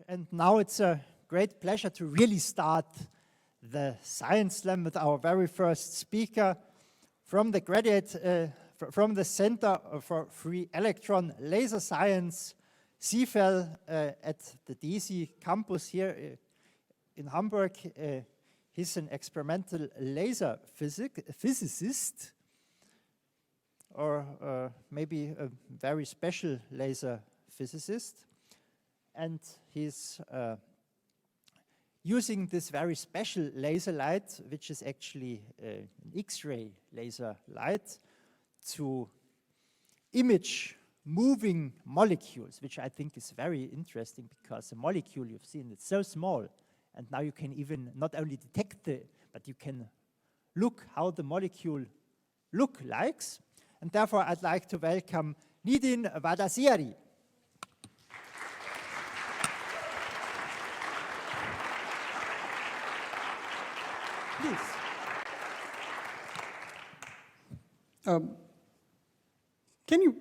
And now it's a great pleasure to really start the Science Slam with our very first speaker from the from the Center for Free-Electron Laser Science, CFEL, at the DC campus here in Hamburg. He's an experimental laser physicist, or maybe a very special laser physicist. And he's using this very special laser light, which is actually an X-ray laser light, to image moving molecules, which I think is very interesting because the molecule you've seen, it's so small, and now you can even not only detect but you can look how the molecule looks like. And therefore I'd like to welcome Nidin Vadassery. Please.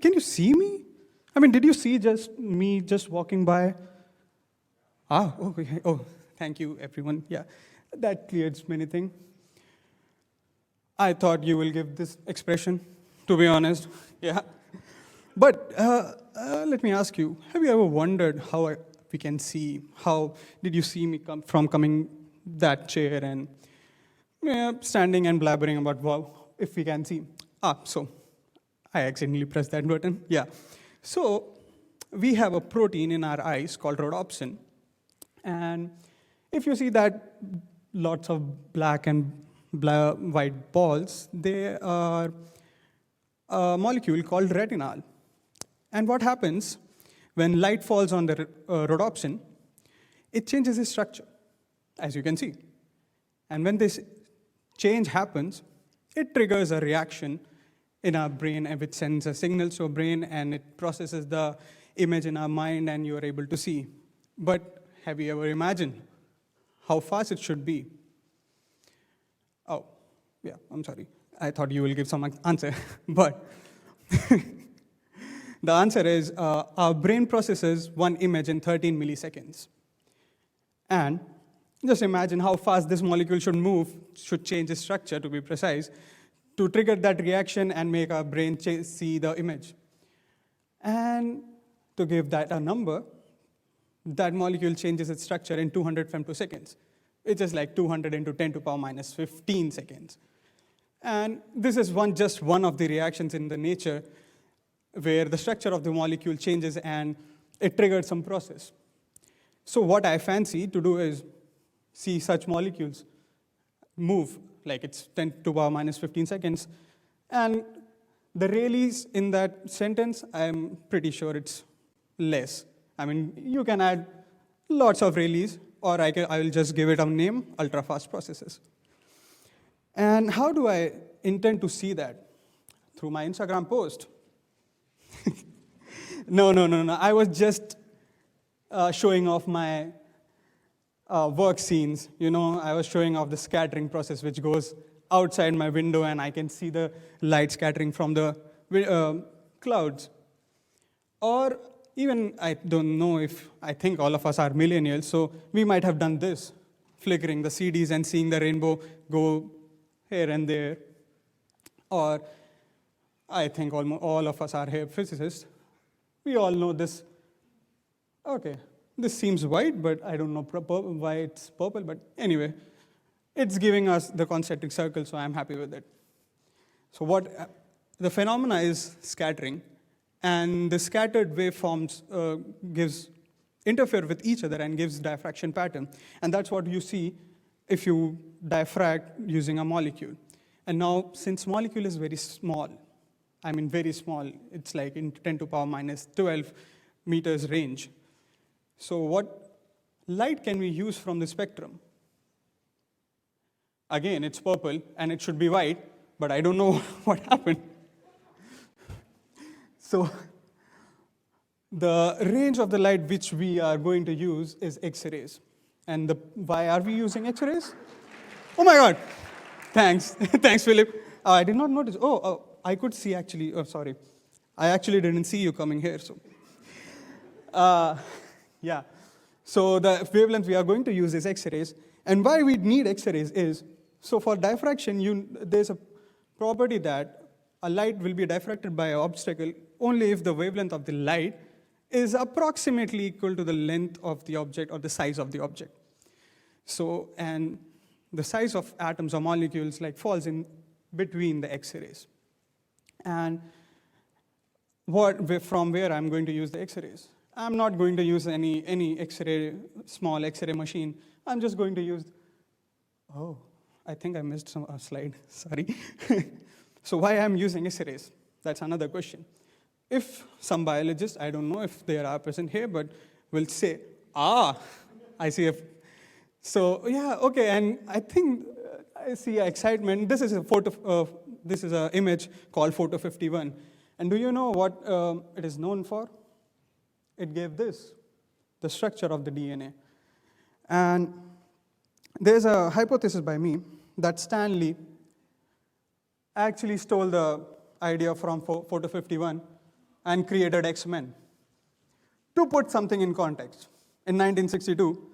Can you see me? I mean, did you see me just walking by? Okay. Oh, thank you, everyone. Yeah, that clears many things. I thought you will give this expression, to be honest. Yeah. But let me ask you, have you ever wondered how we can see? How did you see me coming that chair and standing and blabbering about, wow, if we can see? So I accidentally pressed that button. Yeah. So we have a protein in our eyes called rhodopsin. And if you see that lots of black and white balls, they are a molecule called retinal. And what happens when light falls on the rhodopsin, it changes its structure, as you can see. And when this change happens, it triggers a reaction in our brain, which sends a signal to our brain, and it processes the image in our mind, and you are able to see. But have you ever imagined how fast it should be? Oh, yeah, I'm sorry. I thought you will give some answer. But the answer is our brain processes one image in 13 milliseconds. And just imagine how fast this molecule should move, should change its structure, to be precise, to trigger that reaction and make our brain see the image. And to give that a number, that molecule changes its structure in 200 femtoseconds, which is like 200 into 10 to the power minus 15 seconds. And this is just one of the reactions in the nature where the structure of the molecule changes and it triggers some process. So what I fancy to do is see such molecules move, like it's 10 to the power minus 15 seconds. And the Rayleighs in that sentence, I'm pretty sure it's less. I mean, you can add lots of Rayleighs, or I will just give it a name, ultra-fast processes. And how do I intend to see that? Through my Instagram post. No. I was just showing off my work scenes. I was showing off the scattering process, which goes outside my window, and I can see the light scattering from the clouds. Or even, I don't know if, I think all of us are millennials, so we might have done this, flickering the CDs and seeing the rainbow go here and there. Or I think almost all of us are here physicists. We all know this. Okay, this seems white, but I don't know why it's purple. But anyway, it's giving us the concentric circle, so I'm happy with it. So the phenomena is scattering, and the scattered waveforms interfere with each other and gives diffraction pattern. And that's what you see if you diffract using a molecule. And now, since molecule is very small, I mean very small, it's like in 10 to the power minus 12 meters range. So what light can we use from the spectrum? Again, it's purple, and it should be white, but I don't know what happened. So the range of the light which we are going to use is X-rays. And why are we using X-rays? Oh my God. Thanks. Thanks, Philip. I did not notice. I could see actually. Oh, sorry. I actually didn't see you coming here. So, yeah. So the wavelength we are going to use is X-rays. And why we need X-rays is, so for diffraction, there's a property that a light will be diffracted by an obstacle only if the wavelength of the light is approximately equal to the length of the object or the size of the object. So, and the size of atoms or molecules like falls in between the X-rays. And from where I'm going to use the X-rays? I'm not going to use any X-ray, small X-ray machine. I'm just going to use, oh, I think I missed a slide, sorry. So why I'm using X-rays? That's another question. If some biologist, I don't know if they are present here, but will say, I see so yeah, okay, and I think I see excitement. This is a photo, this is an image called Photo 51. And do you know what it is known for? It gave this, the structure of the DNA. And there's a hypothesis by me that Stanley actually stole the idea from Photo 51 and created X-Men. To put something in context, in 1962,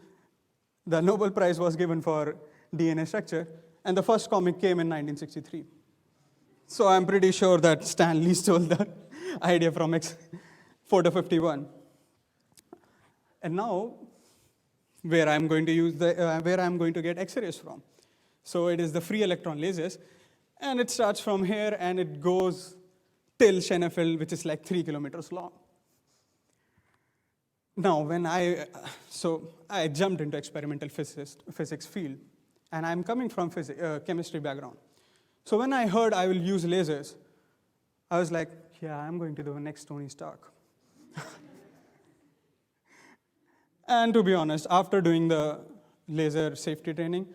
the Nobel Prize was given for DNA structure, and the first comic came in 1963. So I'm pretty sure that Stanley stole the idea from Photo 51. And now, where I'm going to get X-rays from. So it is the Free-Electron Lasers, and it starts from here and it goes till CFEL, which is like 3 kilometers long. Now, so I jumped into experimental physics field, and I'm coming from chemistry background. So when I heard I will use lasers, I was like, yeah, I'm going to do the next Tony Stark. And to be honest, after doing the laser safety training,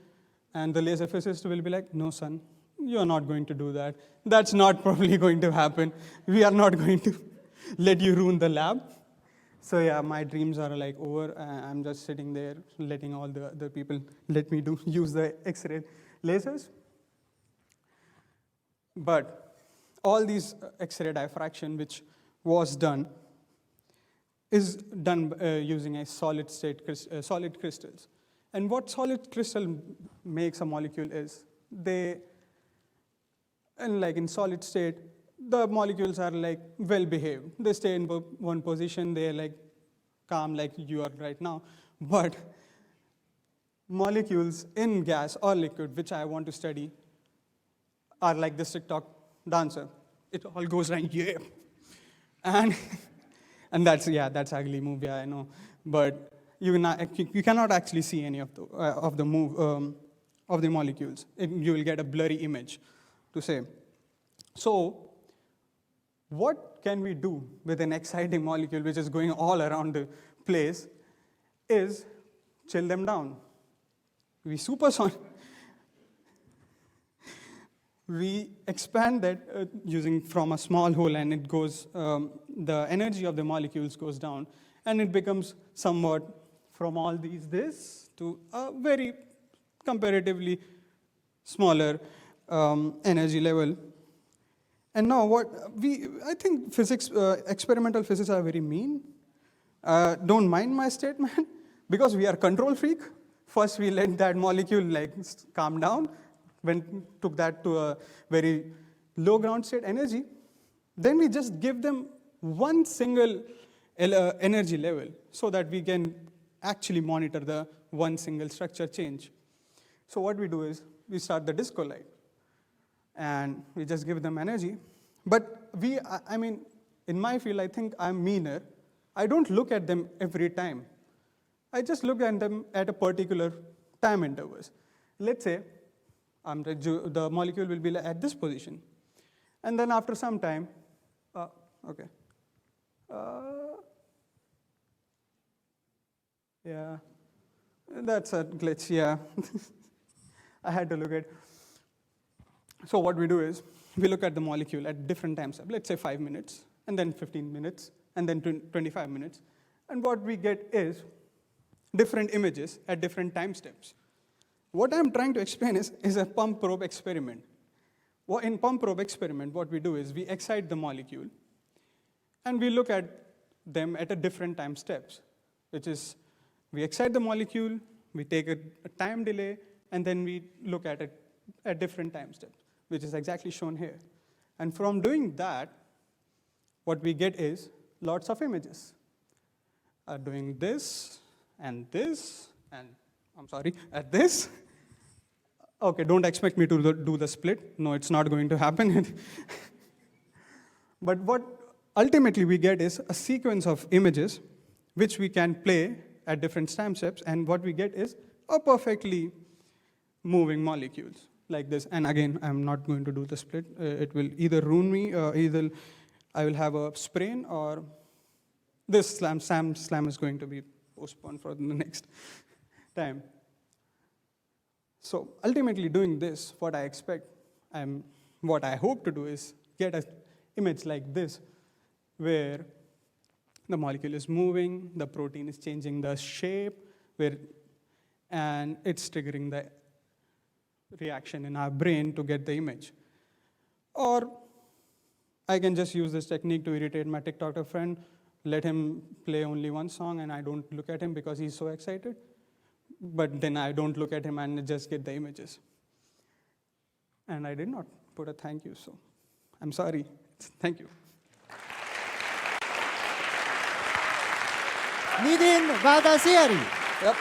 and the laser physicist will be like, no, son, you're not going to do that. That's not probably going to happen. We are not going to let you ruin the lab. So yeah, my dreams are like over. I'm just sitting there, letting all the people let me use the X-ray lasers. But all these X-ray diffraction, which was done, is done using a solid crystals. And what solid crystal makes a molecule is, in solid state, the molecules are like well behaved. They stay in one position, they're like calm like you are right now. But molecules in gas or liquid, which I want to study, are like this TikTok dancer. It all goes like, yeah. And that's ugly move, yeah, I know. But you cannot actually see any of the molecules. You will get a blurry image to say. So what can we do with an exciting molecule which is going all around the place is chill them down. We supersonic. We expand that using from a small hole, and it goes, the energy of the molecules goes down, and it becomes somewhat from all this to a very comparatively smaller energy level. And now I think experimental physics are very mean. Don't mind my statement, because we are control freak. First, we let that molecule calm down, took that to a very low ground state energy. Then we just give them one single energy level so that we can actually monitor the one single structure change. So what we do is we start the disco light, and we just give them energy. But in my field, I think I'm meaner. I don't look at them every time. I just look at them at a particular time intervals. Let's say the molecule will be at this position. And then after some time, yeah, that's a glitch, yeah. I had to look at. So what we do is, we look at the molecule at different time steps, let's say 5 minutes, and then 15 minutes, and then 25 minutes. And what we get is different images at different time steps. What I'm trying to explain is a pump probe experiment. In pump probe experiment, what we do is we excite the molecule, and we look at them at a different time steps, which is We excite the molecule, we take a time delay, and then we look at it at different time steps, which is exactly shown here. And from doing that, what we get is lots of images. Doing this, and I'm sorry, at this. Okay, don't expect me to do the split. No, it's not going to happen. But what ultimately we get is a sequence of images which we can play at different time steps, and what we get is a perfectly moving molecules like this. And again, I'm not going to do the split. It will either ruin me, either I will have a sprain, or this slam is going to be postponed for the next time. So ultimately doing this, what I expect, what I hope to do is get an image like this, where the molecule is moving, the protein is changing the shape, and it's triggering the reaction in our brain to get the image. Or I can just use this technique to irritate my TikToker friend, let him play only one song, and I don't look at him because he's so excited. But then I don't look at him and just get the images. And I did not put a thank you, so I'm sorry. Thank you. Nidin Vadassery. Yep.